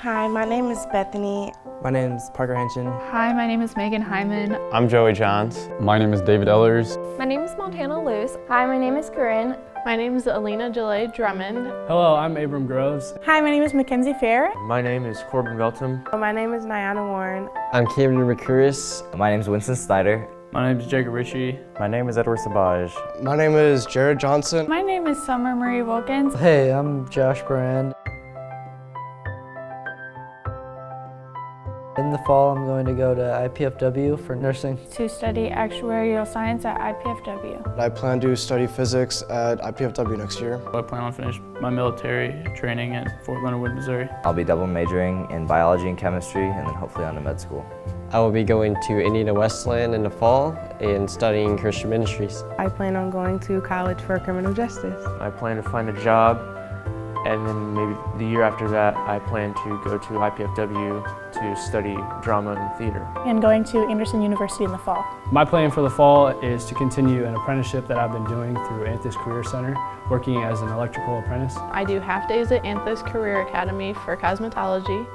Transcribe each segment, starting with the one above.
Hi, my name is Bethany. My name is Parker Henshin. Hi, my name is Megan Hyman. I'm Joey Johns. My name is David Ellers. My name is Montana Luce. Hi, my name is Corinne. My name is Alina Jalay Drummond. Hello, I'm Abram Groves. Hi, my name is Mackenzie Fair. My name is Corbin Belton. My name is Nyana Warren. I'm Cameron Mercouris. My name is Winston Snyder. My name is Jacob Ritchie. My name is Edward Sabaj. My name is Jared Johnson. My name is Summer Marie Wilkins. Hey, I'm Josh Brand. In the fall, I'm going to go to IPFW for nursing. To study actuarial science at IPFW. I plan to study physics at IPFW next year. I plan on finishing my military training at Fort Leonard Wood, Missouri. I'll be double majoring in biology and chemistry and then hopefully on to med school. I will be going to Indiana Wesleyan in the fall and studying Christian ministries. I plan on going to college for criminal justice. I plan to find a job, and then maybe the year after that, I plan to go to IPFW to study drama and theater. And going to Anderson University in the fall. My plan for the fall is to continue an apprenticeship that I've been doing through Anthus Career Center, working as an electrical apprentice. I do half days at Anthos Career Academy for cosmetology.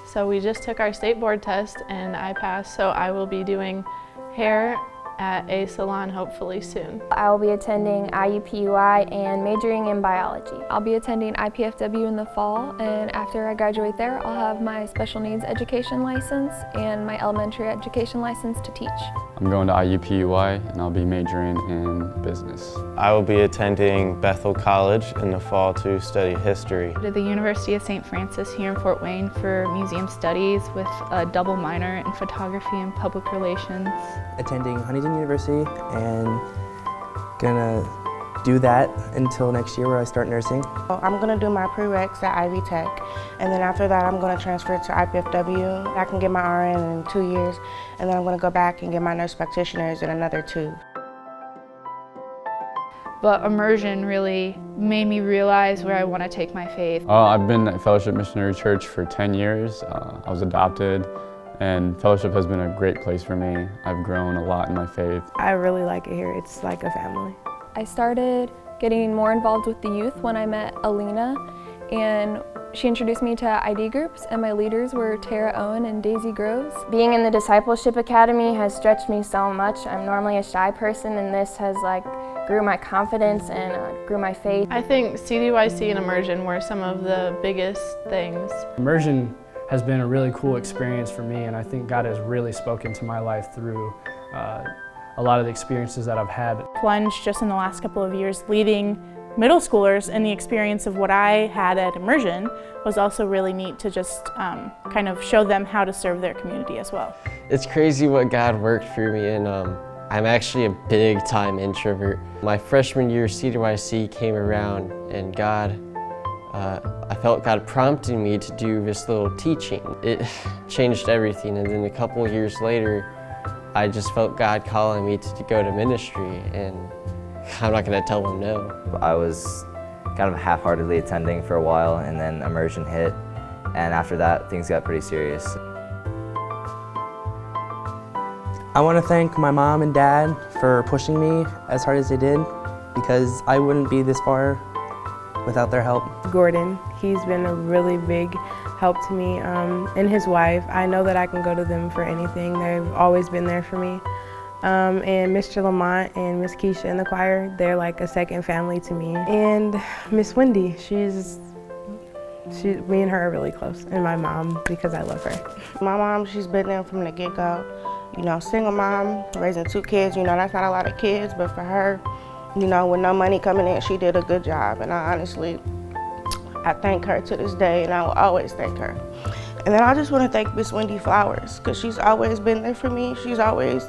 So we just took our state board test and I passed, so I will be doing hair at a salon hopefully soon. I will be attending IUPUI and majoring in biology. I'll be attending IPFW in the fall, and after I graduate there, I'll have my special needs education license and my elementary education license to teach. I'm going to IUPUI and I'll be majoring in business. I will be attending Bethel College in the fall to study history. To the University of St. Francis here in Fort Wayne for museum studies with a double minor in photography and public relations. Attending Huntington University and gonna do that until next year where I start nursing. I'm gonna do my prereqs at Ivy Tech, and then after that I'm gonna transfer to IPFW. I can get my RN in 2 years, and then I'm gonna go back and get my nurse practitioners in another 2. But immersion really made me realize where I want to take my faith. I've been at Fellowship Missionary Church for 10 years. I was adopted, and Fellowship has been a great place for me. I've grown a lot in my faith. I really like it here. It's like a family. I started getting more involved with the youth when I met Alina, and she introduced me to ID groups, and my leaders were Tara Owen and Daisy Groves. Being in the Discipleship Academy has stretched me so much. I'm normally a shy person, and this has grew my confidence and grew my faith. I think CDYC and immersion were some of the biggest things. Immersion has been a really cool experience for me, and I think God has really spoken to my life through a lot of the experiences that I've had. Plunged just in the last couple of years leading middle schoolers, and the experience of what I had at immersion was also really neat to just kind of show them how to serve their community as well. It's crazy what God worked through me, and I'm actually a big time introvert. My freshman year CDYC came around, and I felt God prompting me to do this little teaching. It changed everything, and then a couple years later I just felt God calling me to go to ministry, and I'm not going to tell him no. I was kind of half-heartedly attending for a while, and then immersion hit, and after that things got pretty serious. I want to thank my mom and dad for pushing me as hard as they did, because I wouldn't be this far without their help. Gordon, he's been a really big help to me, and his wife. I know that I can go to them for anything. They've always been there for me. And Mr. Lamont and Miss Keisha in the choir, they're like a second family to me. And Miss Wendy, me and her are really close, and my mom, because I love her. My mom, she's been there from the get-go. You know, single mom, raising 2 kids, that's not a lot of kids, but for her, with no money coming in, she did a good job. And I thank her to this day, and I will always thank her. And then I just want to thank Miss Wendy Flowers, because she's always been there for me. She's always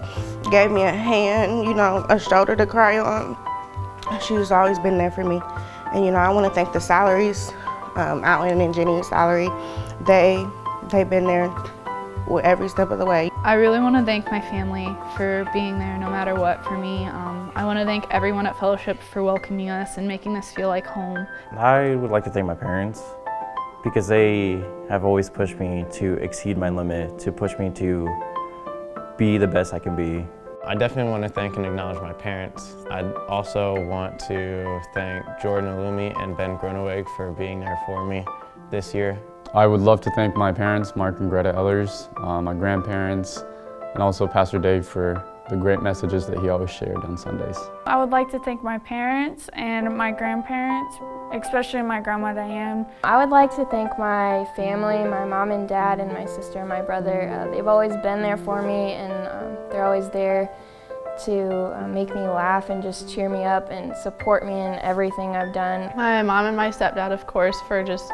gave me a hand, a shoulder to cry on. She's always been there for me. And I want to thank the salaries, Alan and Jenny's salary. They've been there with every step of the way. I really want to thank my family for being there no matter what for me. I want to thank everyone at Fellowship for welcoming us and making this feel like home. I would like to thank my parents because they have always pushed me to exceed my limit, to push me to be the best I can be. I definitely want to thank and acknowledge my parents. I'd also want to thank Jordan Illumi and Ben Groneweg for being there for me this year. I would love to thank my parents, Mark and Greta Ellers, my grandparents, and also Pastor Dave for the great messages that he always shared on Sundays. I would like to thank my parents and my grandparents, especially my grandma Diane. I would like to thank my family, my mom and dad, and my sister and my brother. They've always been there for me, and they're always there to make me laugh and just cheer me up and support me in everything I've done. My mom and my stepdad, of course, for just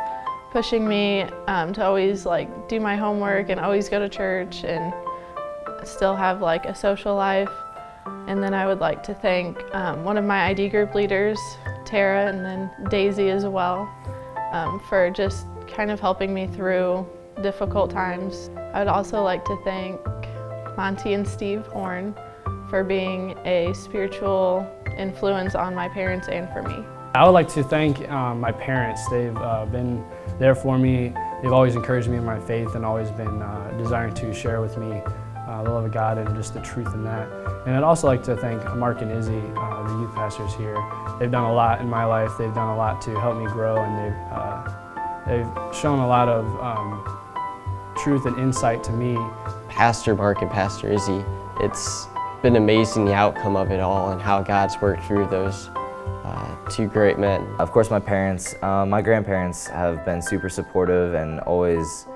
pushing me to always do my homework and always go to church and still have a social life. And then I would like to thank one of my ID group leaders, Tara, and then Daisy as well, for just kind of helping me through difficult times. I would also like to thank Monty and Steve Horn for being a spiritual influence on my parents and for me. I would like to thank my parents. They've been there for me. They've always encouraged me in my faith and always been desiring to share with me the love of God and just the truth in that. And I'd also like to thank Mark and Izzy, the youth pastors here. They've done a lot in my life. They've done a lot to help me grow, and they've shown a lot of truth and insight to me. Pastor Mark and Pastor Izzy, it's been amazing the outcome of it all and how God's worked through those two great men. Of course, my parents, my grandparents have been super supportive and always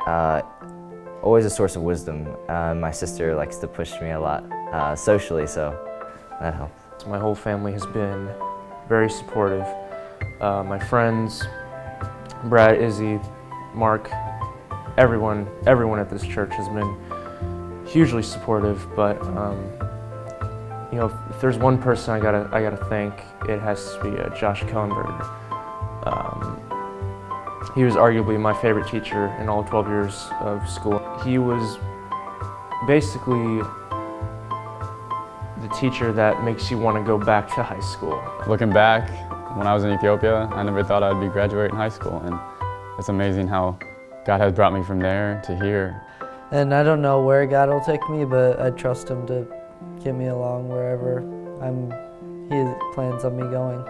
a source of wisdom. My sister likes to push me a lot socially, so that helps. My whole family has been very supportive. My friends, Brad, Izzy, Mark, everyone at this church has been hugely supportive. But you know, if there's one person I gotta thank, it has to be Josh Kellenberg. He was arguably my favorite teacher in all 12 years of school. He was basically the teacher that makes you want to go back to high school. Looking back, when I was in Ethiopia, I never thought I'd be graduating high school, and it's amazing how God has brought me from there to here. And I don't know where God will take me, but I trust Him to get me along wherever He plans on me going.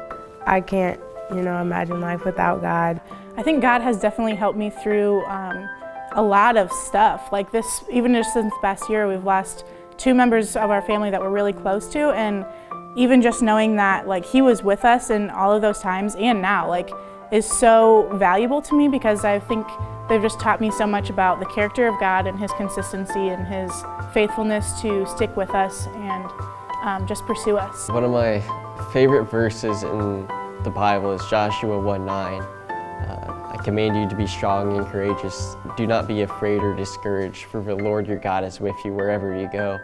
I can't, imagine life without God. I think God has definitely helped me through a lot of stuff. Like this, even just since the past year, we've lost 2 members of our family that we're really close to, and even just knowing that He was with us in all of those times and now is so valuable to me, because I think they've just taught me so much about the character of God and His consistency and His faithfulness to stick with us and just pursue us. One of my favorite verses in the Bible is Joshua 1:9. I command you to be strong and courageous. Do not be afraid or discouraged, for the Lord your God is with you wherever you go.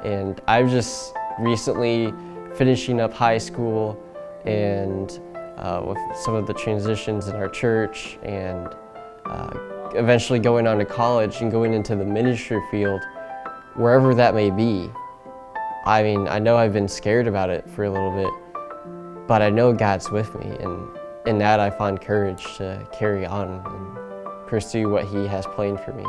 And I'm just recently finishing up high school, and with some of the transitions in our church, and eventually going on to college and going into the ministry field, wherever that may be. I mean, I know I've been scared about it for a little bit, but I know God's with me, and in that I find courage to carry on and pursue what He has planned for me.